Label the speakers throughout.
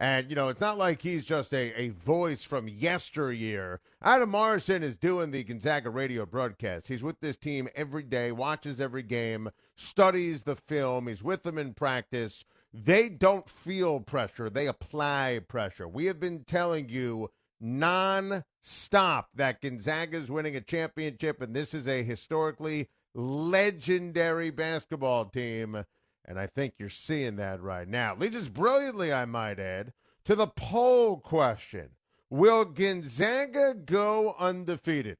Speaker 1: And, it's not like he's just a voice from yesteryear. Adam Morrison is doing the Gonzaga radio broadcast. He's with this team every day, watches every game, studies the film. He's with them in practice. They don't feel pressure. They apply pressure. We have been telling you non-stop that Gonzaga is winning a championship, and this is a historically legendary basketball team. And I think you're seeing that right now. Leads us brilliantly, I might add, to the poll question. Will Gonzaga go undefeated?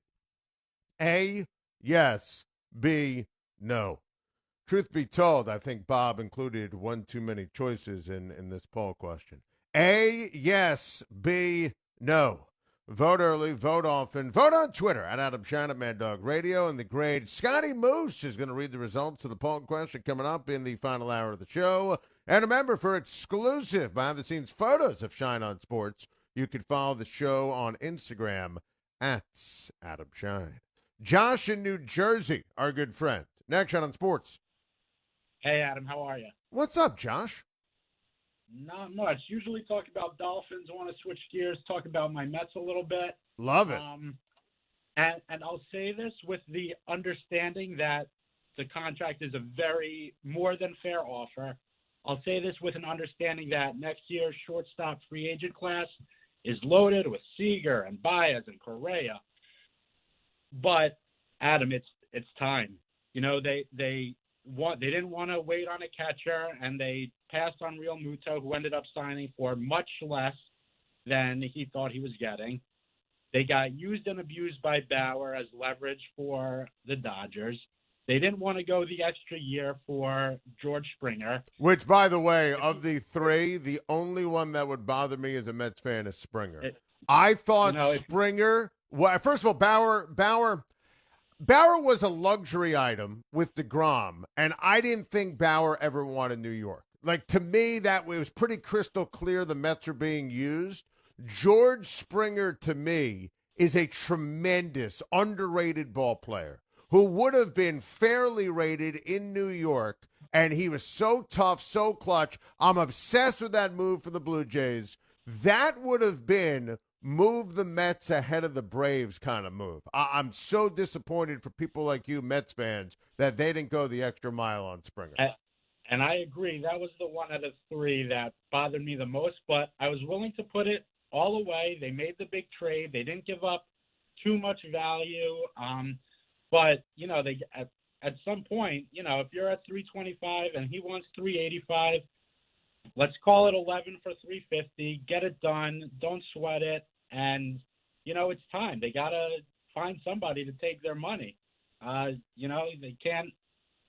Speaker 1: A, yes. B, no. Truth be told, I think Bob included one too many choices in this poll question. A, yes. B, no. Vote early, vote often. Vote on Twitter at Adam Schein at Mad Dog Radio. And the great Scotty Moose is going to read the results of the poll question coming up in the final hour of the show. And remember, for exclusive behind-the-scenes photos of Schein on Sports, you can follow the show on Instagram at Adam Schein. Josh in New Jersey, our good friend. Next, Schein on Sports.
Speaker 2: Hey, Adam, how are you?
Speaker 1: What's up, Josh?
Speaker 2: Not much. Usually talk about Dolphins. I want to switch gears, talk about my Mets a little bit.
Speaker 1: Love it.
Speaker 2: And I'll say this with the understanding that the contract is a very more than fair offer. I'll say this with an understanding that next year's shortstop free agent class is loaded with Seager and Baez and Correa. But Adam, it's time. They didn't want to wait on a catcher, and they passed on Real Muto, who ended up signing for much less than he thought he was getting. They got used and abused by Bauer as leverage for the Dodgers. They didn't want to go the extra year for George Springer.
Speaker 1: Which, by the way, of the three, the only one that would bother me as a Mets fan is Springer. I thought Springer – well, first of all, Bauer was a luxury item with DeGrom, and I didn't think Bauer ever wanted New York. Like, to me, that was pretty crystal clear the Mets are being used. George Springer, to me, is a tremendous, underrated ball player who would have been fairly rated in New York, and he was so tough, so clutch. I'm obsessed with that move for the Blue Jays. That would have been move the Mets ahead of the Braves kind of move. I'm so disappointed for people like you, Mets fans, that they didn't go the extra mile on Springer.
Speaker 2: And I agree. That was the one out of three that bothered me the most, but I was willing to put it all away. They made the big trade. They didn't give up too much value. But, they at some point, if you're at 325 and he wants 385, let's call it 11 for 350. Get it done. Don't sweat it. And, it's time. They got to find somebody to take their money. They can't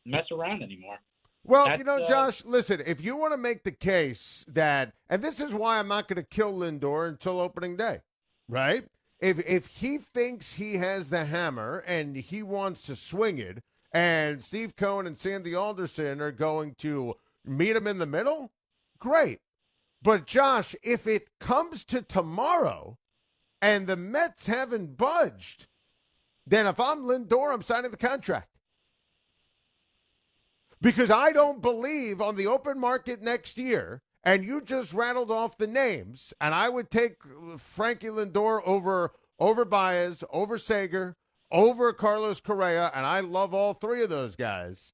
Speaker 2: mess around anymore.
Speaker 1: Well, Josh, listen, if you want to make the case that, and this is why I'm not going to kill Lindor until opening day, right? If he thinks he has the hammer and he wants to swing it, and Steve Cohen and Sandy Alderson are going to meet him in the middle, great. But, Josh, if it comes to tomorrow and the Mets haven't budged, then if I'm Lindor, I'm signing the contract. Because I don't believe on the open market next year, and you just rattled off the names, and I would take Frankie Lindor over Baez, over Seager, over Carlos Correa, and I love all three of those guys.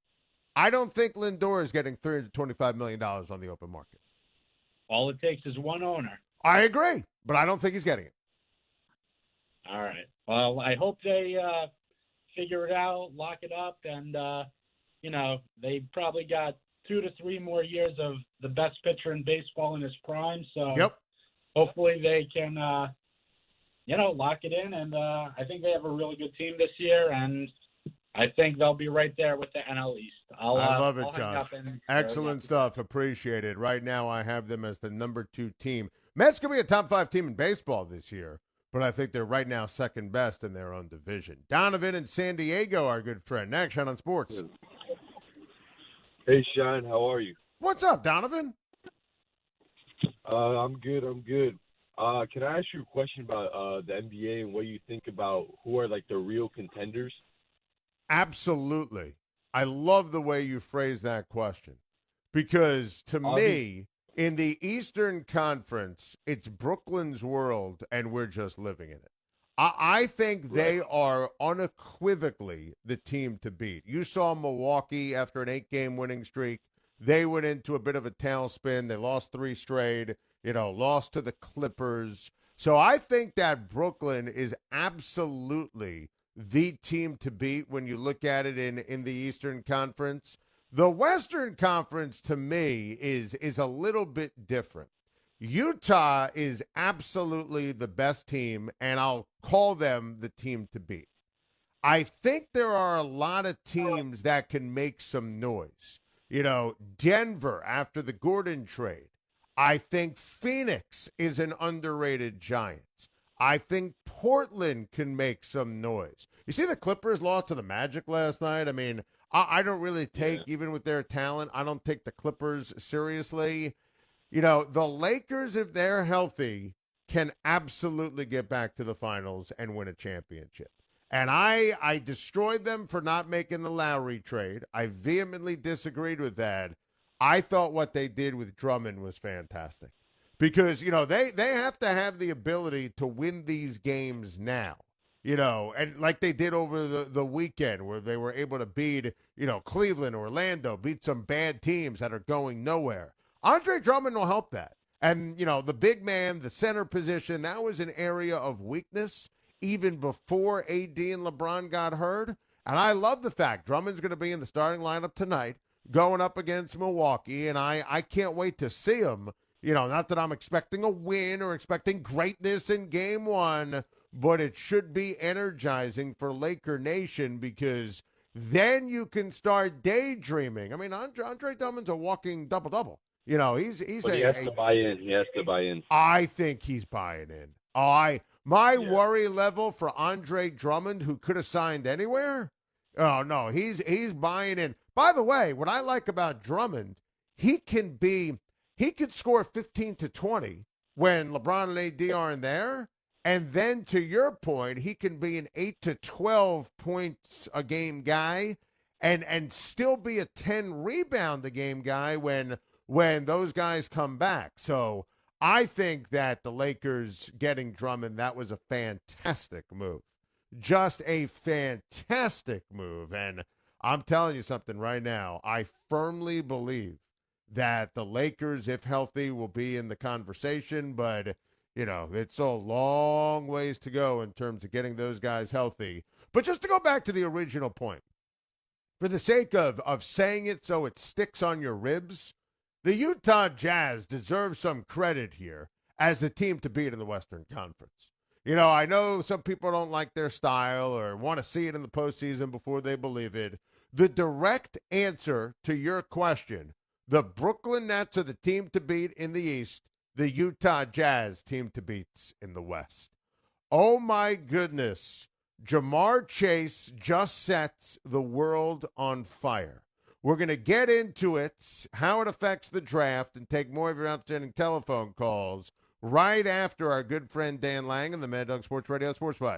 Speaker 1: I don't think Lindor is getting $325 million on the open market.
Speaker 2: All it takes is one owner.
Speaker 1: I agree, but I don't think he's getting it.
Speaker 2: All right. Well, I hope they figure it out, lock it up, and they probably got 2 to 3 more years of the best pitcher in baseball in his prime. So hopefully they can, lock it in. And I think they have a really good team this year, and I think they'll be right there with the NL East.
Speaker 1: I love it, Josh. Excellent stuff. Appreciate it. Right now I have them as the number 2 team. Mets going to be a top 5 team in baseball this year, but I think they're right now second best in their own division. Donovan in San Diego, our good friend. Next, Schein on Sports.
Speaker 3: Hey, Schein, how are you?
Speaker 1: What's up, Donovan?
Speaker 3: I'm good. Can I ask you a question about the NBA and what you think about who are, the real contenders?
Speaker 1: Absolutely. I love the way you phrase that question because to me, In the Eastern Conference, it's Brooklyn's world, and we're just living in it. I think
Speaker 3: Right.
Speaker 1: they are unequivocally the team to beat. You saw Milwaukee after an 8-game winning streak. They went into a bit of a tailspin. They lost 3 straight, lost to the Clippers. So I think that Brooklyn is absolutely the team to beat when you look at it in the Eastern Conference. The Western Conference to me is a little bit different. Utah is absolutely the best team, and I'll call them the team to beat. I think there are a lot of teams that can make some noise. Denver after the Gordon trade. I think Phoenix is an underrated Giants. I think Portland can make some noise. You see the Clippers lost to the Magic last night? I mean, I don't really take, even with their talent, I don't take the Clippers seriously. The Lakers, if they're healthy, can absolutely get back to the finals and win a championship. And I destroyed them for not making the Lowry trade. I vehemently disagreed with that. I thought what they did with Drummond was fantastic. Because, they have to have the ability to win these games now. And like they did over the weekend where they were able to beat, Cleveland, Orlando, beat some bad teams that are going nowhere. Andre Drummond will help that. And, the big man, the center position, that was an area of weakness even before AD and LeBron got hurt. And I love the fact Drummond's going to be in the starting lineup tonight going up against Milwaukee. And I can't wait to see him. Not that I'm expecting a win or expecting greatness in game 1, but it should be energizing for Laker Nation because then you can start daydreaming. I mean, Andre Drummond's a walking double-double. He's
Speaker 3: But he has to buy in. He has to buy in.
Speaker 1: I think he's buying in. My worry level for Andre Drummond, who could have signed anywhere. Oh no, he's buying in. By the way, what I like about Drummond, he can score 15 to 20 when LeBron and AD aren't there. And then to your point, he can be an 8 to 12 points a game guy and still be a 10 rebound a game guy when those guys come back. So I think that the Lakers getting Drummond, that was a fantastic move. Just a fantastic move. And I'm telling you something right now. I firmly believe that the Lakers, if healthy, will be in the conversation. But, it's a long ways to go in terms of getting those guys healthy. But just to go back to the original point, for the sake of saying it so it sticks on your ribs, the Utah Jazz deserve some credit here as the team to beat in the Western Conference. I know some people don't like their style or want to see it in the postseason before they believe it. The direct answer to your question, the Brooklyn Nets are the team to beat in the East, the Utah Jazz team to beat in the West. Oh, my goodness. Jamar Chase just sets the world on fire. We're going to get into it, how it affects the draft, and take more of your outstanding telephone calls right after our good friend Dan Lang and the Mad Dog Sports Radio Sports Fight.